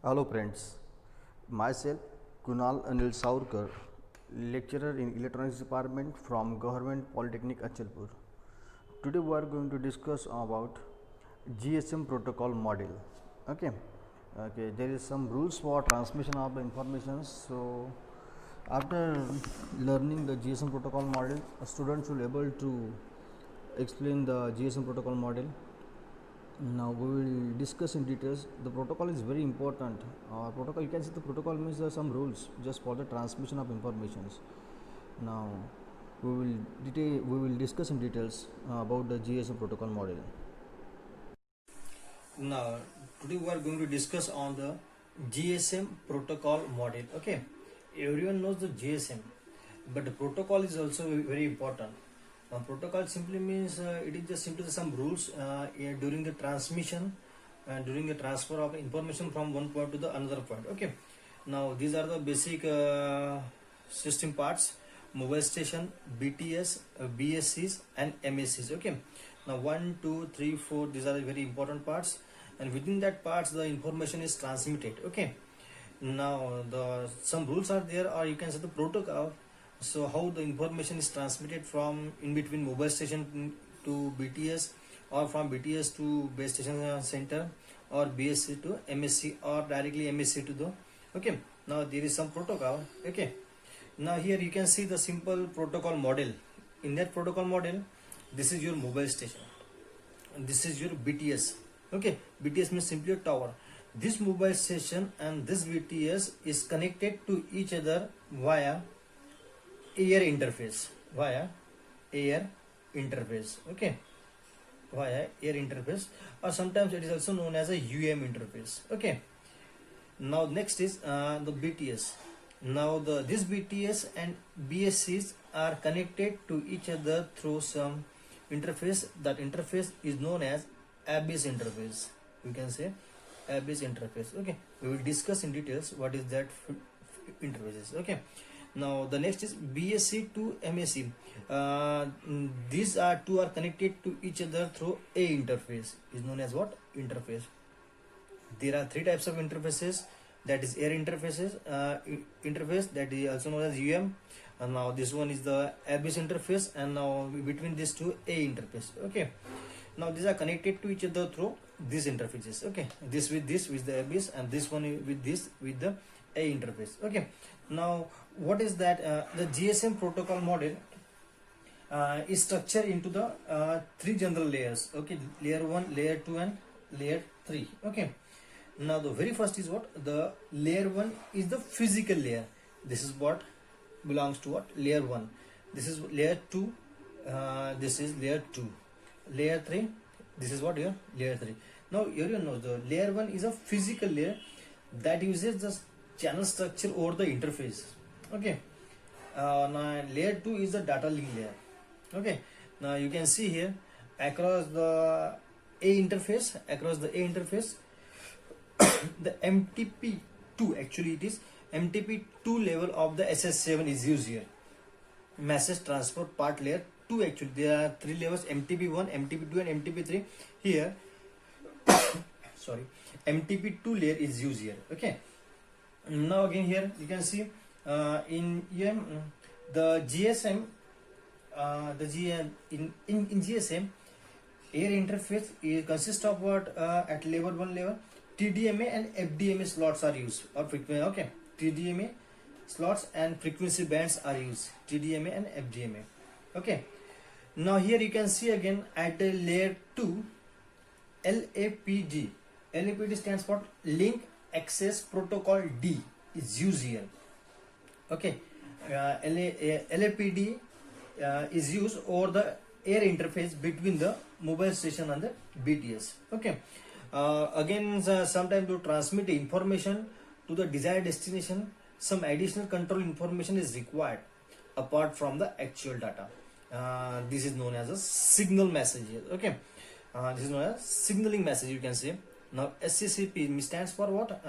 Hello friends, myself Kunal Anil Saurkar, lecturer in Electronics Department from Government Polytechnic Achalpur. Today we are going to discuss about GSM protocol model. Okay, there is some rules for transmission of the information. So after learning the GSM protocol model, a student should able to explain the GSM protocol model. Now we will discuss in details. The protocol is very important. Protocol, you can see the protocol means there are some rules just for the transmission of informations. Now we will discuss in details about the GSM protocol model. Now, today we are going to discuss on the GSM protocol model. Okay, everyone knows the GSM, but the protocol is also very important. Protocol simply means it is just simply some rules during the transmission and during the transfer of information from one point to the another point. Okay, now these are the basic system parts: mobile station, BTS, BSCs, and MSCs. Okay, now 1, 2, 3, 4. These are the very important parts, and within that parts the information is transmitted. Okay, now the some rules are there, or you can say the protocol. So how the information is transmitted from in between mobile station to BTS, or from BTS to base station center, or BSC to MSC, or directly MSC to the. Okay, now there is some protocol. Okay, now here you can see the simple protocol model. In that protocol model, this is your mobile station, and this is your BTS. Okay, BTS means simply a tower. This mobile station and this BTS is connected to each other via air interface. Okay, via air interface, or sometimes it is also known as a interface. Okay, now next is the BTS. Now this BTS and BSCs are connected to each other through some interface. That interface is known as abyss interface. You can say abyss interface. Okay, we will discuss in details what is that interfaces. Okay, now the next is BSC to MSC. These are two are connected to each other through a interface, is known as what? Interface. There are three types of interfaces, that is air interfaces, interface, that is also known as and now this one is the abyss interface, and now between these two a interface. Okay, now these are connected to each other through these interfaces. Okay, this with the abyss, and this one with this with the a interface. Okay, now what is that? The GSM protocol model is structured into the three general layers. Okay, layer 1, layer 2, and layer 3. Okay, now the very first is what? The layer 1 is the physical layer. This is what belongs to what? Layer 1. This is layer 2. This is layer 2. Layer 3. This is what? Here layer 3. Now everyone knows the layer 1 is a physical layer that uses the channel structure over the interface. Okay, now layer 2 is the data link layer. Okay, now you can see here across the A interface, the MTP2, actually it is MTP2 level of the SS7 is used here. Message transfer part layer 2. Actually there are three levels: MTP1, MTP2, and MTP3. Here sorry, MTP2 layer is used here. Okay, now again here you can see in the GSM, in GSM, air interface consists of what? At level 1 level, TDMA and FDMA slots are used, or frequency. Okay, TDMA slots and frequency bands are used, TDMA and FDMA. Okay, now here you can see again at the layer 2, LAPD. LAPD stands for Link Access Protocol D is used here. Okay, LAPD is used over the air interface between the mobile station and the BTS. Okay, again sometimes to transmit information to the desired destination, some additional control information is required apart from the actual data. This is known as a signal message here. Okay, this is known as signaling message, you can say. Now SCCP stands for what?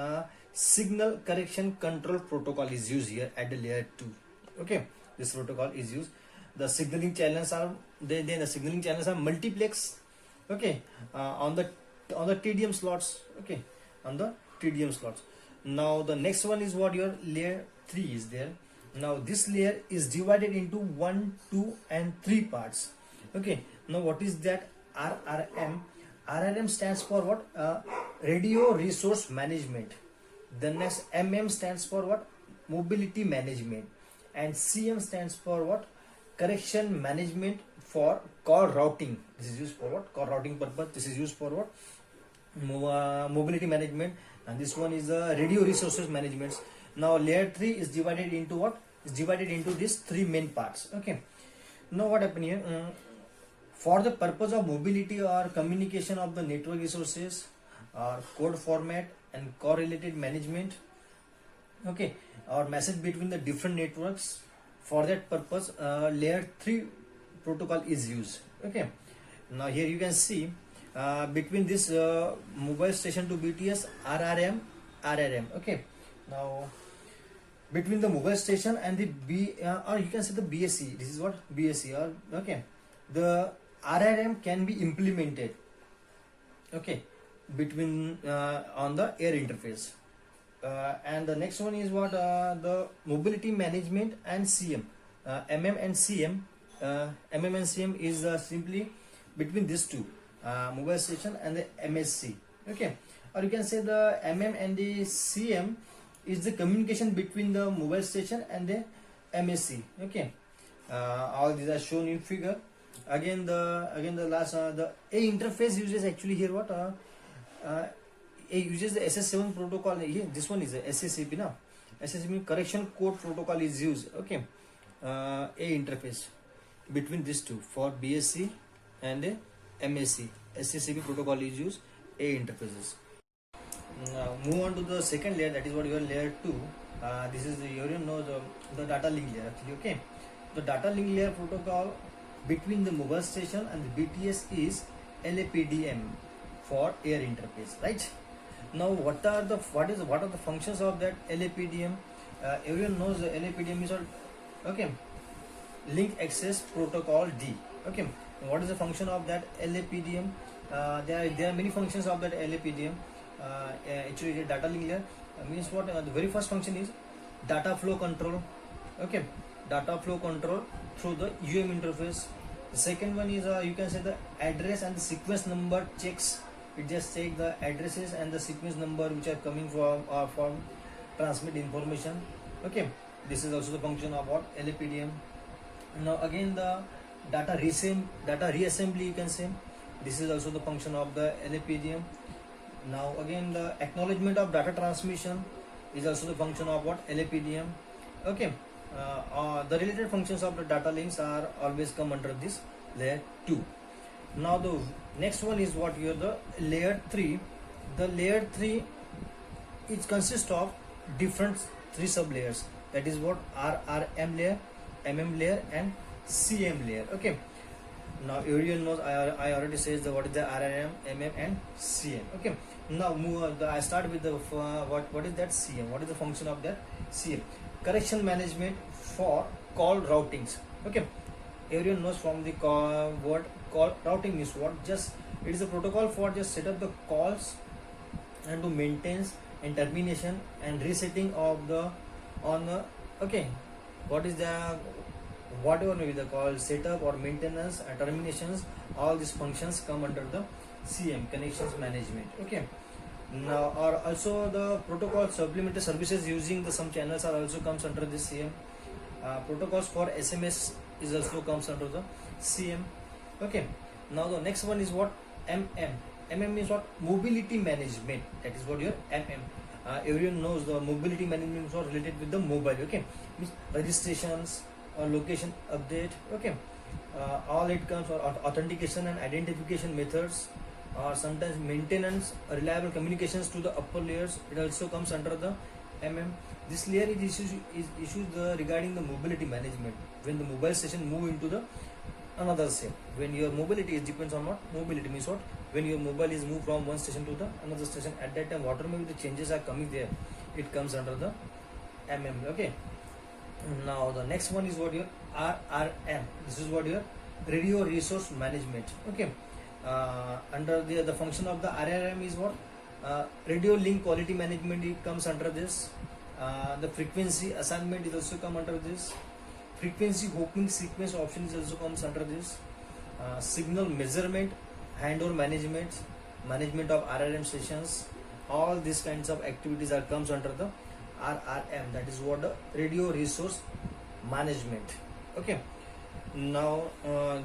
Signal Correction Control Protocol is used here at the layer 2. Okay, this protocol is used. The signaling channels are the signaling channels are multiplex. Okay, on the TDM slots. Okay, on the TDM slots. Now the next one is what your layer 3 is there. Now this layer is divided into 1, 2 and 3 parts. Okay, now what is that? RRM. RRM stands for what? Radio Resource Management. The next MM stands for what? Mobility Management. And CM stands for what? Correction Management for call routing. This is used for what? Call routing purpose. This is used for what? Mobility management. And this one is the radio resources management. Now layer 3 is divided into what? Is divided into these 3 main parts. Okay. Now what happened here? For the purpose of mobility or communication of the network resources or code format and correlated management, okay, or message between the different networks, for that purpose layer 3 protocol is used. Okay, now here you can see between this mobile station to BTS RRM. Okay, now between the mobile station and the or you can say the BSC, this is what BSC, or okay, the RRM can be implemented, okay, between on the air interface. And the next one is what? The mobility management and CM, MM and CM. MM and CM is simply between these two, mobile station and the MSC. Okay, or you can say the MM and the CM is the communication between the mobile station and the MSC. Okay, all these are shown in figure. Again the last the A interface uses actually here what? It uses the SS7 protocol. Here, this one is the SSCP now. SSCP correction code protocol is used. Okay, A interface between these two for BSC and MSC. SSCP protocol is used. A interfaces. Now move on to the second layer. That is what your layer 2. This is the, you already know the data link layer actually. Okay, the data link layer protocol between the mobile station and the BTS is LAPDM for air interface, right? Now what are the functions of that LAPDM? Everyone knows the LAPDM is okay, link access protocol D. Okay, what is the function of that LAPDM? There are many functions of that LAPDM. Actually the data link layer means what? The very first function is data flow control. Okay, data flow control through the UM interface. The second one is you can say the address and the sequence number checks. It just takes the addresses and the sequence number which are coming from transmit information. Okay, this is also the function of what? LAPDM. Now again the data reassembly, you can say this is also the function of the LAPDM. Now again the acknowledgement of data transmission is also the function of what? LAPDM. Okay, the related functions of the data links are always come under this layer 2. Now the next one is what? Here the layer 3. The layer 3 it consists of different 3 sub layers. That is what? RRM layer, MM layer and CM layer. Okay, now everyone knows, I already says the what is the RRM, MM and CM. Okay, now I start with the what is that CM? What is the function of that CM? Correction management for call routings. Okay, everyone knows from the word call routing is what? Just it is a protocol for just set up the calls and to maintain and termination and resetting of the okay, what is the whatever may be the call setup or maintenance and terminations, all these functions come under the CM, connections management. Okay, now or also the protocol supplementary services using the some channels are also comes under this CM. Protocols for SMS is also comes under the CM. Okay, now the next one is what? MM. MM means what? Mobility management. That is what your MM. Everyone knows the mobility management is related with the mobile. Okay, means registrations or location update. Okay, all it comes or authentication and identification methods, or sometimes maintenance, reliable communications to the upper layers. It also comes under the MM. This layer is issues regarding the mobility management when the mobile station move into the another state. When your mobility is depends on what? Mobility means what? When your mobile is moved from one station to the another station, at that time whatever maybe the changes are coming there, it comes under the MM. Okay, now the next one is what? Your RRM. This is what? Your radio resource management. Okay, under the function of the RRM is what? Radio link quality management, it comes under this. The frequency assignment is also come under this. Frequency hopping sequence option is also comes under this. Signal measurement, handover management, management of RRM sessions, all these kinds of activities are comes under the RRM, that is what the radio resource management. Okay, now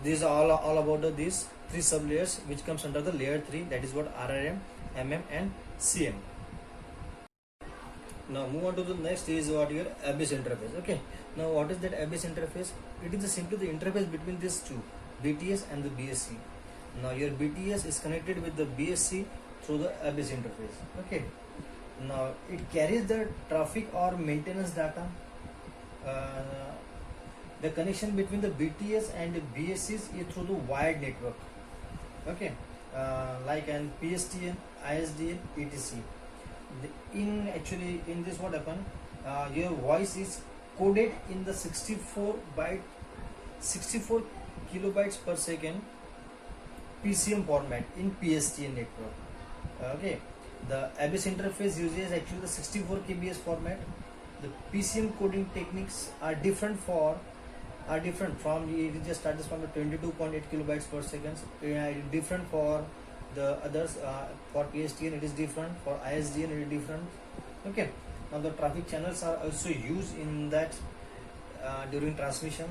these are all about these three sub layers which comes under the layer 3, that is what RRM, MM and CM. Now move on to the next is what your ABIS interface. Okay, now what is that ABIS interface? It is simply the interface between these two, BTS and the BSC. Now your BTS is connected with the BSC through the ABIS interface. Okay, now it carries the traffic or maintenance data. The connection between the BTS and the BSCs is through the wired network. Okay, like an PSTN, ISDN, etc. In this what happen, your voice is coded in the 64 kilobytes per second PCM format in PSTN network. Okay, the ABIS interface uses actually the 64 kbs format. The PCM coding techniques are different from it just starts from the 22.8 kilobytes per second. It is different for the others. For PSTN it is different, for ISDN it is different. Okay, now the traffic channels are also used in that during transmission.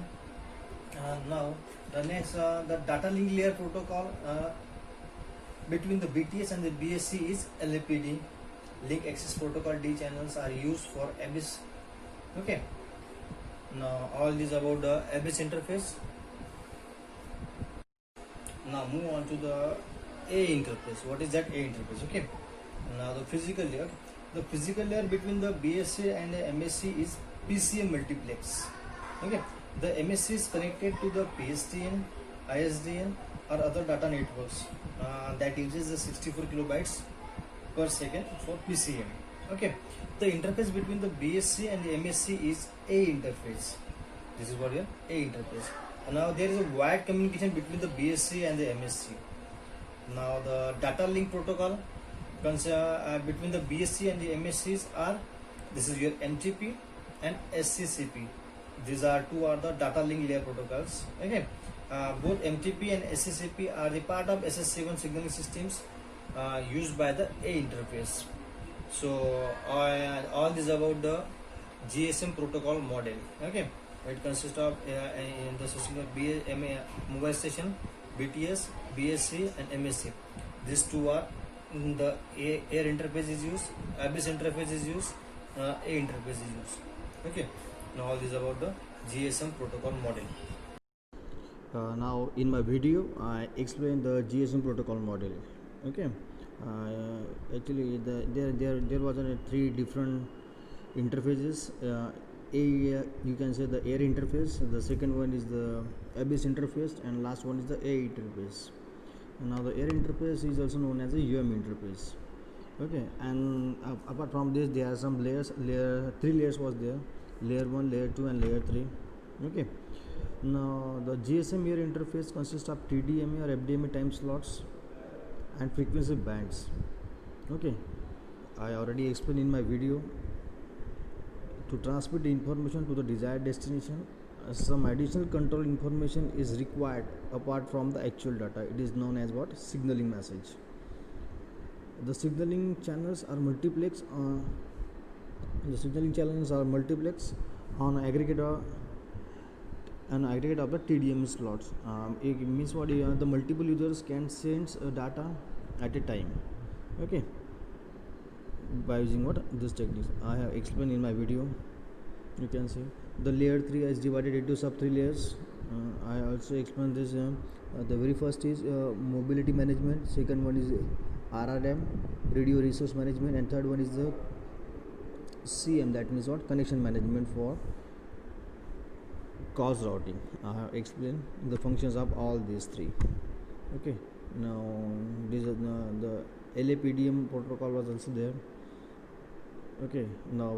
Now the next, the data link layer protocol between the BTS and the BSC is LAPD, link access protocol. D channels are used for ABIS. Okay, now all this about the ABIS interface. Now move on to the A interface. What is that A interface? Okay, now the physical layer. The physical layer between the BSC and the MSC is PCM multiplex. Okay, the MSC is connected to the PSTN, ISDN or other data networks that uses the 64 kilobytes per second for PCM. Okay, the interface between the BSC and the MSC is A interface. This is what your A interface. Now there is a wired communication between the BSC and the MSC. Now the data link protocol between the BSC and the MSCs are, this is your MTP and SCCP. These are the data link layer protocols. Okay, both MTP and SCCP are the part of SS7 signaling systems used by the A interface. So all this about the GSM protocol model. Okay, it consists of in the system of mobile station, BTS, BSC and MSC. These two are in the air interface is used, ABIS interface is used, A interface is used. Okay, now all this about the GSM protocol model. Now in my video I explained the GSM protocol model. Okay, actually there was three different interfaces. You can say the air interface, the second one is the ABIS interface, and last one is the A interface. Now the air interface is also known as a interface. Okay, and apart from this there are some layers. Three layers was there: layer 1, layer 2 and layer 3. Okay, now the GSM air interface consists of TDMA or FDMA time slots and frequency bands. Okay, I already explained in my video. To transmit the information to the desired destination, some additional control information is required apart from the actual data. It is known as what? Signaling message. The signaling channels are multiplex. On aggregate of the TDM slots. It means what? The multiple users can send data at a time. Okay, by using what? This technique I have explained in my video. You can see the layer 3 is divided into sub 3 layers. I also explained this. The very first is mobility management, second one is RRM, radio resource management, and third one is the CM, that means what? Connection management for cause routing. I have explained the functions of all these three. Okay, now this is the LAPDM protocol was also there. Okay, now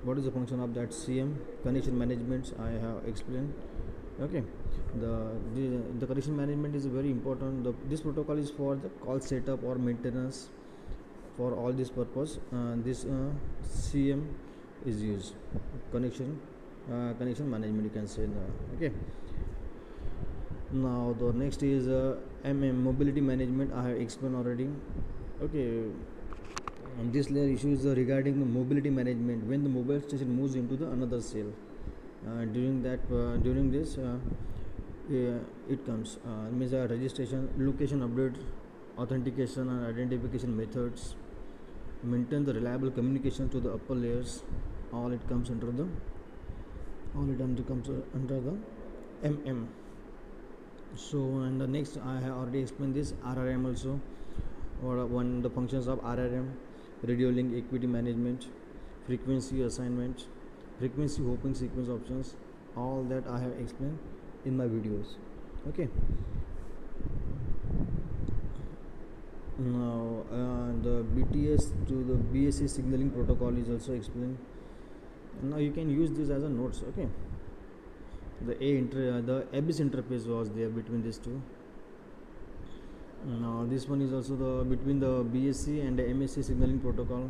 what is the function of that CM? Connection management I have explained. Okay, the connection management is very important. This protocol is for the call setup or maintenance for all this purpose this CM is used, connection management you can say. Okay, now the next is mobility management. I have explained already. Okay, and this layer issue is regarding the mobility management when the mobile station moves into the another cell. During this it comes means registration, location update, authentication and identification methods, maintain the reliable communication to the upper layers. All it comes under the MM. So, and the next I have already explained this RRM also, or one the functions of RRM: radio link, equity management, frequency assignment, frequency hopping sequence options. All that I have explained in my videos. Okay, now the BTS to the BSC signaling protocol is also explained. Now you can use this as a notes. Okay, the ABIS interface was there between these two. Now this one is also the between the BSC and the MSC signaling protocol.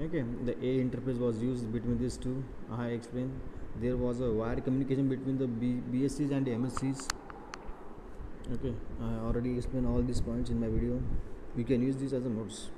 Okay, the A interface was used between these two. I explained there was a wired communication between the BSCs and the MSCs. Okay, I already explained all these points in my video. You can use this as a notes.